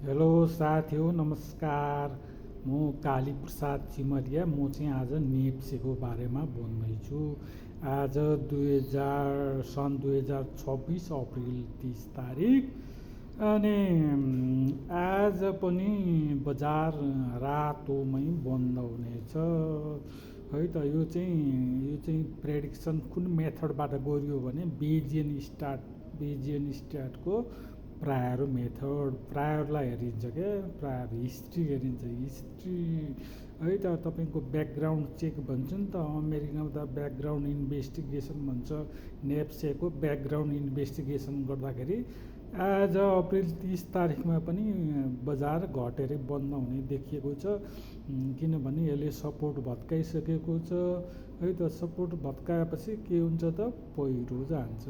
Hello साथीहो नमस्कार। म कालीप्रसाद चिमरिया। म चाहिँ आज नेप्सेको बारेमा बोल्दैछु। आज सन् 2026 अप्रिल 30 तारिक। अनि आज पनि बजार रातोमै बन्द हुनेछ है त। यो चाहिँ प्रेडिक्सन कुन मेथडबाट गरियो भने बेजियन स्ट्याटको प्रायर मेथड प्रायरलाई हेरिन्छ क्या। प्रायर हिस्ट्री हेरिन्छ, हिस्ट्री है त। तपाईँको ब्याकग्राउन्ड चेक भन्छ नि त, अमेरिकामा त ब्याकग्राउन्ड इन्भेस्टिगेसन भन्छ। नेप्सेको ब्याकग्राउन्ड इन्भेस्टिगेसन गर्दाखेरि आज अप्रिल 30 तारिकमा पनि बजार घटेरै बन्द हुने देखिएको छ। किनभने यसले सपोर्ट भत्काइसकेको छ है त। सपोर्ट भत्काएपछि के हुन्छ त, पहिरो जान्छ।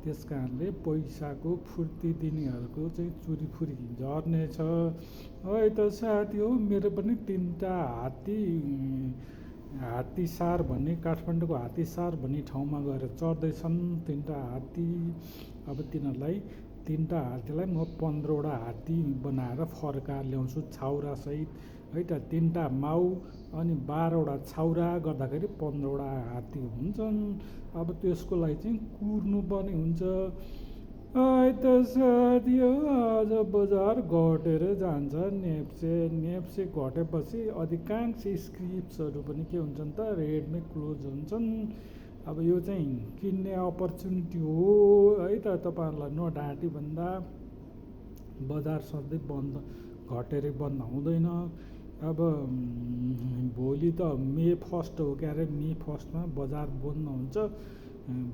त्यस कारणले पैसाको फुर्ती दिनेहरूको चाहिँ चुरीफुरी झर्नेछ है त साथी हो। मेरो पनि 3टा हात्तीसार भन्ने काठमाडौँको हात्तीसार भन्ने ठाउँमा गएर चढ्दैछन् 3टा हात्ती। अब तिनीहरूलाई 3टा हात्तीलाई म 15वटा हात्ती बनाएर फर्काएर ल्याउँछु छाउरासहित है त। 3टा माउ अनि 12वटा छाउरा गर्दाखेरि 15वटा हात्ती हुन्छन्। अब त्यसको लागि चाहिँ कुर्नुपर्ने हुन्छ है त साथी हो। आज बजार घटेर जान्छ। नेप्से घटेपछि अधिकांश स्क्रिप्ट्सहरू पनि के हुन्छन् त, रेडमै क्लोज हुन्छन्। अब यो चाहिँ किन्ने अपर्च्युनिटी हो है त। तपाईँहरूलाई नढाँटी भन्दा बजार सधैँ बन्द घटेरै बन्द हुँदैन। अब भोलि त मे 1 हो क्यारे। मे 1मा बजार बन्द हुन्छ।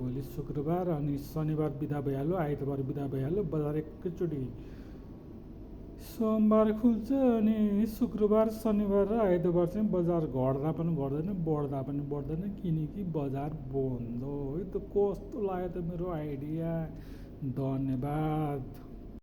भोलि शुक्रबार अनि शनिबार बिदा भइहाल्यो, आइतबार बिदा भइहाल्यो। बजार एकैचोटि सोमबार खुल्छ अनि शुक्रबार शनिबार र आइतबार चाहिँ बजार घट्दा पनि घट्दैन, बढ्दा पनि बढ्दैन, किनकि बजार बन्द है त। कस्तो लाग्यो त मेरो आइडिया? धन्यवाद।